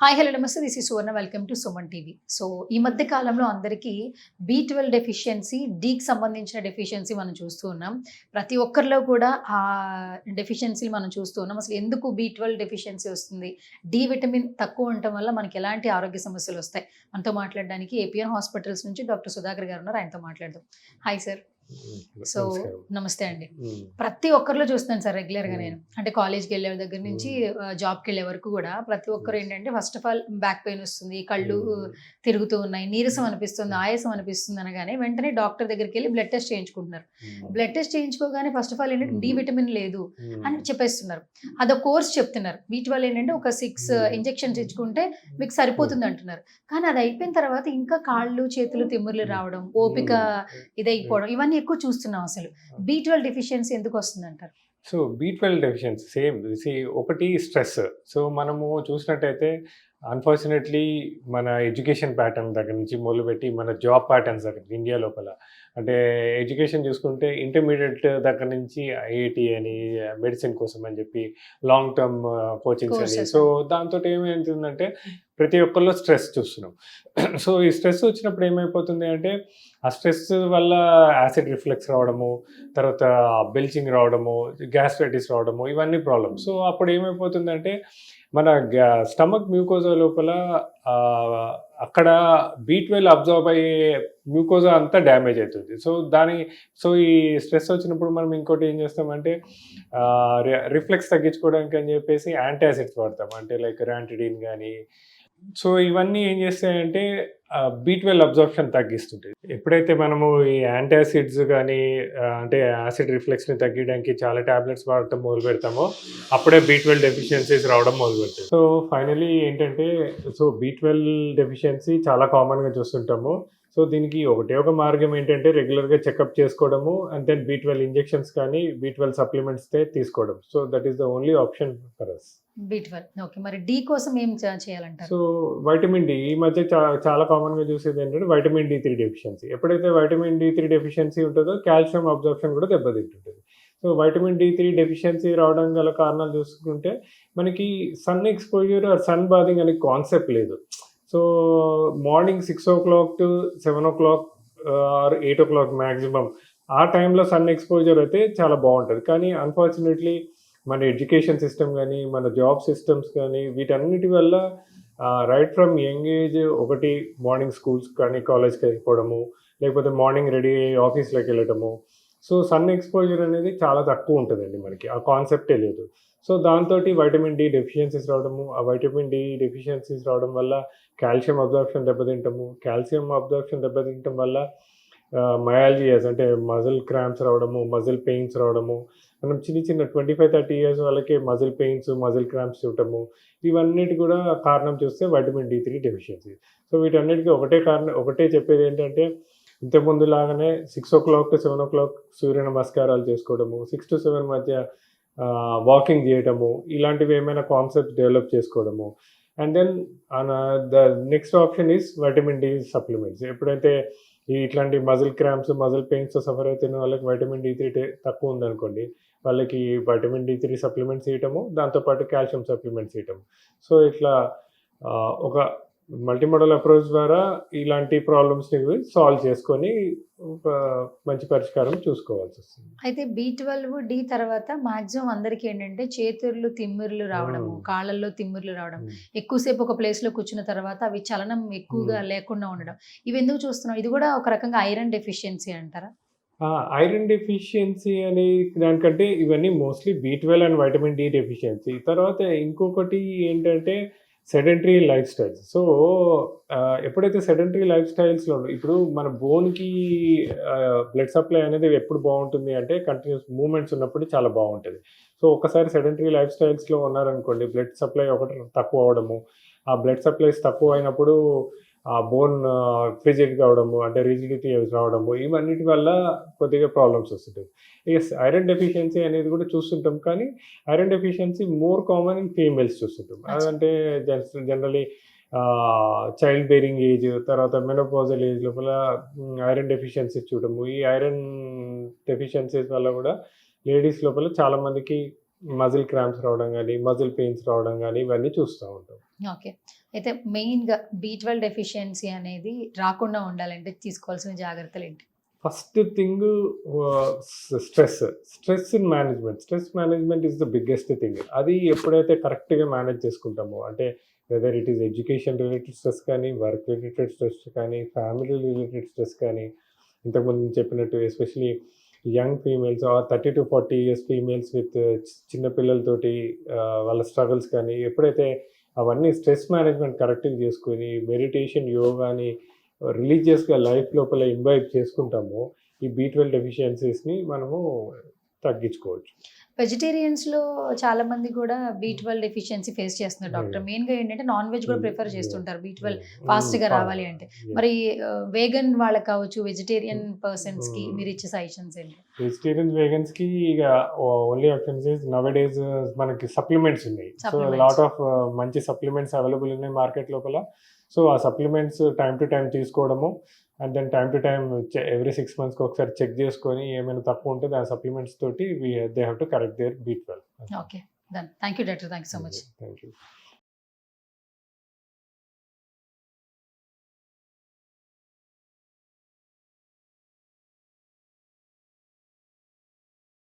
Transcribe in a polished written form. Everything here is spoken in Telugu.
హాయ్ హలో నమస్తే. This is Suvarna. Welcome to Suman TV. So ఈ మధ్య కాలంలో అందరికీ బి12 డెఫిషియన్సీ, డీకి సంబంధించిన డెఫిషియన్సీ మనం చూస్తూ ఉన్నాం. ప్రతి ఒక్కరిలో కూడా ఆ డెఫిషియన్సీలు మనం చూస్తూ ఉన్నాం. అసలు ఎందుకు బి12 డెఫిషియన్సీ వస్తుంది? డి విటమిన్ తక్కువ ఉండటం వల్ల మనకి ఎలాంటి ఆరోగ్య సమస్యలు వస్తాయి? మనతో మాట్లాడడానికి ఏపీఎన్ హాస్పిటల్స్ నుంచి డాక్టర్ సుధాకర్ గారు ఉన్నారు. ఆయనతో మాట్లాడదాం. Hi sir. సో నమస్కారం. నమస్తే అండి. హ్మ్. ప్రతి ఒక్కరిలో చూస్తున్నాను సార్ రెగ్యులర్‌గా హ్మ్. నేను. అంటే కాలేజ్‌కి వెళ్ళే దగ్గర నుంచి జాబ్‌కెళ్ళే వరకు కూడా ప్రతి ఒక్కరు ఏంటంటే first of all back pain వస్తుంది, కళ్ళు తిరుగుతూ ఉన్నాయి, నీరసం అనిపిస్తుంది, ఆయాసం అనిపిస్తుంది అనగానే వెంటనే డాక్టర్ దగ్గరికెళ్ళి బ్లడ్ టెస్ట్ చేయించుకుంటున్నారు. బ్లడ్ టెస్ట్ చేయించుకోగానే ఫస్ట్ ఆఫ్ ఆల్ ఏంటంటే డి విటమిన్ లేదు అని చెప్పేస్తున్నారు. అదో కోర్స్ చెప్తున్నారు. బి12 ఏంటంటే ఒక 6 ఇంజెక్షన్స్ ఇచ్చుకుంటే మీకు సరిపోతుంది అంటున్నారు. కానీ అది అయిపోయిన తర్వాత ఇంకా కాళ్ళు, చేతులు తిమ్మిర్లు రావడం, ఓపిక ఇదైపోవడం ఇవన్నీ ఎక్కువ చూస్తున్నాం అసలు. బి12 డెఫిషియన్సీ ఎందుకు వస్తుందంటారు? సో బి12 డెఫిషియన్సీ సేమ్ ఒకటి స్ట్రెస్. సో మనము చూసినట్టయితే అన్ఫార్చునేట్లీ మన ఎడ్యుకేషన్ ప్యాటర్న్ దగ్గర నుంచి మొదలుపెట్టి మన జాబ్ ప్యాటర్న్స్ దగ్గర ఇండియా లోపల అంటే ఎడ్యుకేషన్ చూసుకుంటే ఇంటర్మీడియట్ దగ్గర నుంచి ఐఐటి అని మెడిసిన్ కోసం అని చెప్పి లాంగ్ టర్మ్ కోచింగ్స్ అని. Courses సో దాంతో ఏమవుతుందంటే ప్రతి ఒక్కరిలో స్ట్రెస్ చూస్తున్నాం. సో ఈ స్ట్రెస్ వచ్చినప్పుడు ఏమైపోతుంది అంటే ఆ స్ట్రెస్ వల్ల యాసిడ్ రిఫ్లెక్స్ రావడము, తర్వాత బెల్చింగ్ రావడము, గ్యాస్ట్రైటిస్ రావడము, ఇవన్నీ ప్రాబ్లమ్స్. సో అప్పుడు ఏమైపోతుందంటే మన స్టమక్ మ్యూకోజా లోపల అక్కడ బి12 అబ్జార్బ్ అయ్యే మ్యూకోజా అంతా డ్యామేజ్ అవుతుంది. సో ఈ స్ట్రెస్ వచ్చినప్పుడు మనం ఇంకోటి ఏం చేస్తామంటే రిఫ్లెక్స్ తగ్గించుకోవడానికి అని చెప్పేసి యాంటాసిడ్స్ వాడతాం. అంటే లైక్ ర్యాంటిడిన్ కానీ. సో ఇవన్నీ ఏం చేస్తాయంటే బి12 అబ్జార్ప్షన్ తగ్గిస్తుంటాయి. ఎప్పుడైతే మనము ఈ యాంటాసిడ్స్ కానీ అంటే యాసిడ్ రిఫ్లెక్స్ని తగ్గించడానికి చాలా టాబ్లెట్స్ వాడటం మొదలు పెడతామో అప్పుడే బి12 డెఫిషియన్సీస్ రావడం మొదలు పెడతాయి. సో ఫైనలీ ఏంటంటే బి12 డెఫిషియన్సీ చాలా కామన్గా చూస్తుంటాము. సో దీనికి ఒక మార్గం ఏంటంటే రెగ్యులర్గా చెకప్ చేసుకోవడము అండ్ దెన్ బి12 ఇంజెక్షన్స్ కానీ బి12 సప్లిమెంట్స్ తీసుకోవడం. So that is the only option for us. బి12 ఓకే. మరి డి కోసం ఏం చేయాలంటారు? సో వైటమిన్ డి ఈ మధ్య చాలా కామన్గా చూసేది ఏంటంటే వైటమిన్ డి3 డెఫిషియన్సీ. ఎప్పుడైతే వైటమిన్ డి3 డెఫిషియన్సీ ఉంటుందో కాల్షియం అబ్జార్ప్షన్ కూడా దెబ్బతింటుంటుంది. సో వైటమిన్ డి3 డెఫిషియన్సీ రావడం గల కారణాలు చూసుకుంటే మనకి sun exposure or sunbathing అనే కాన్సెప్ట్ లేదు. So morning 6 to 7 or 8 maximum ఆ టైంలో సన్ ఎక్స్పోజర్ అయితే చాలా బాగుంటుంది. కానీ అన్ఫార్చునేట్లీ మన ఎడ్యుకేషన్ సిస్టమ్ కానీ మన జాబ్ సిస్టమ్స్ కానీ వీటన్నిటి వల్ల రైట్ ఫ్రమ్ యంగ్ ఏజ్ ఒకటి మార్నింగ్ స్కూల్స్ కానీ కాలేజ్కి వెళ్ళిపోవడము, లేకపోతే మార్నింగ్ రెడీ అయ్యి ఆఫీస్లోకి వెళ్ళటము. సో సన్ ఎక్స్పోజర్ అనేది చాలా తక్కువ ఉంటుందండి, మనకి ఆ కాన్సెప్టే లేదు. సో దాంతో వైటమిన్ డి డెఫిషియన్సీస్ రావడము, ఆ వైటమిన్ డి డెఫిషియన్సీస్ రావడం వల్ల కాల్షియం అబ్జార్ప్షన్ దెబ్బతింటము, కాల్షియం అబ్జార్ప్షన్ దెబ్బతింటం వల్ల మయాల్జియాస్ అంటే మజిల్ క్రాంప్స్ రావడము, మజిల్ పెయిన్స్ రావడము, మనం చిన్న 25-30 ఇయర్స్ వాళ్ళకి మజిల్ పెయిన్స్, మజిల్ క్రాంప్స్ చూడటము, ఇవన్నిటి కూడా కారణం చూస్తే వైటమిన్ డి3 డెఫిషియన్సీ. సో వీటన్నిటికీ ఒకటే చెప్పేది ఏంటంటే ఇంతకుముందు లాగానే 6 to 7 సూర్య నమస్కారాలు చేసుకోవడము, 6 to 7 మధ్య వాకింగ్ చేయటము, ఇలాంటివి ఏమైనా కాన్సెప్ట్స్ డెవలప్ చేసుకోవడము. And then the next option is vitamin D supplements. ఎప్పుడైతే ఇట్లాంటి మజిల్ క్రాంప్స్, మజిల్ పెయిన్స్తో సఫర్ అవుతున్న వాళ్ళకి వైటమిన్ డి3 తక్కువ ఉందనుకోండి, వాళ్ళకి వైటమిన్ డి3 సప్లిమెంట్స్ ఇవ్వటము, దాంతోపాటు కాల్షియం సప్లిమెంట్స్ ఇవ్వటము. సో ఇట్లా ఒక మల్టీమోడల్ అప్రోచ్ ద్వారా ఇలాంటి ప్రాబ్లమ్స్ని సాల్వ్ చేసుకొని ఒక మంచి పరిష్కారం చూసుకోవాల్సి వస్తుంది. అయితే బి12 డి తర్వాత మాక్సిమం అందరికీ ఏంటంటే చేతులు తిమ్మిర్లు రావడము, కాళ్ళల్లో తిమ్మిర్లు రావడం, ఎక్కువసేపు ఒక ప్లేస్లో కూర్చున్న తర్వాత అవి చలనం ఎక్కువగా లేకుండా ఉండడం, ఇవి ఎందుకు చూస్తున్నాం? ఇది కూడా ఒక రకంగా ఐరన్ డెఫిషియన్సీ అంటారా? ఐరన్ డెఫిషియన్సీ అనే దానికంటే ఇవన్నీ మోస్ట్లీ బి12 అండ్ వైటమిన్ డి డెఫిషియన్సీ. తర్వాత ఇంకొకటి ఏంటంటే సెడెంటరీ లైఫ్ స్టైల్స్. సో ఎప్పుడైతే సెడెంటరీ లైఫ్ స్టైల్స్లో ఇప్పుడు మన బోన్కి బ్లడ్ సప్లై అనేది ఎప్పుడు బాగుంటుంది అంటే కంటిన్యూస్ మూమెంట్స్ ఉన్నప్పుడు చాలా బాగుంటుంది. సో ఒకసారి సెడెంటరీ లైఫ్ స్టైల్స్లో ఉన్నారనుకోండి, బ్లడ్ సప్లై ఒకటి తక్కువ అవడము, ఆ బ్లడ్ సప్లైస్ తక్కువ అయినప్పుడు ఆ బోన్ ఫ్రిజిడ్ కావడము, అంటే రిజిడిటీ రావడము, ఇవన్నిటి వల్ల కొద్దిగా ప్రాబ్లమ్స్ వస్తుంటాయి. ఐరన్ డెఫిషియన్సీ అనేది కూడా చూస్తుంటాం, కానీ iron deficiency more common in females చూస్తుంటాం. అదంటే జనరలీ చైల్డ్ బేరింగ్ ఏజ్, తర్వాత మెనోపాజల్ ఏజ్ లోపల ఐరన్ డెఫిషియన్సీస్ చూడము. ఈ ఐరన్ డెఫిషియన్సీస్ వల్ల కూడా లేడీస్ లోపల చాలామందికి మజిల్ క్రాంప్స్ రావడం కానీ, మజిల్ పెయిన్స్ రావడం కానీ ఇవన్నీ చూస్తూ ఉంటాం. ఓకే. అయితే మెయిన్‌గా B12 డెఫిషియన్సీ అనేది రాకుండా ఉండాలంటే తీసుకోవాల్సిన జాగ్రత్తలేంటి? First thing stress management. Stress management is the biggest thing. అది ఎప్పుడైతే కరెక్ట్‌గా మేనేజ్ చేసుకుంటామో, అంటే whether it is education related stress కానీ, వర్క్ రిలేటెడ్ స్ట్రెస్ కానీ, ఫ్యామిలీ రిలేటెడ్ స్ట్రెస్ కానీ, ఇంతకుముందు నేను చెప్పినట్టు especially young females or 30-40 years females with చిన్న పిల్లలతోటి వాళ్ళ స్ట్రగుల్స్ కానీ, ఎప్పుడైతే అవన్నీ స్ట్రెస్ మేనేజ్మెంట్ కరెక్ట్‌గా చేసుకొని మెడిటేషన్, యోగాని రిలీజియస్‌గా లైఫ్ లోపల ఇంబైబ్ చేసుకుంటామో, ఈ B12 డెఫిషియన్సీస్‌ని మనము తగ్గించుకోవచ్చు. వెజిటేరియన్స్‌లో చాలా మంది కూడా B12 డెఫిషియన్సీ ఫేస్ చేస్తున్నారు డాక్టర్. మెయిన్‌గా ఏంటంటే నాన్ వెజ్ కూడా ప్రిఫర్ చేస్తుంటారు B12 ఫాస్ట్‌గా రావాలి అంటే. మరి వేగన్ వాళ్ళకి కావచ్చు, వెజిటేరియన్ పర్సన్స్‌కి మీరు ఇచ్చే సజెషన్స్ ఏంటి? వెజిటేరియన్స్, వేగన్స్‌కి ఇక only options is nowadays మనకి సప్లిమెంట్స్ ఉన్నాయి. So Supplements. లాట్ ఆఫ్ మంచి సప్లిమెంట్స్ అవైలబుల్ ఉన్నాయి మార్కెట్ లోపల. సో ఆ సప్లిమెంట్స్ టైమ్ టు టైమ్ తీసుకోవడము, and then time to time every 6 మంత్స్‌కి ఒకసారి చెక్ చేసుకొని ఏమైనా తక్కువ ఉంటే ఆ సప్లిమెంట్స్ తోటి they have to correct their B12. Okay. Done. Thank you doctor. Thank you so much. Thank you.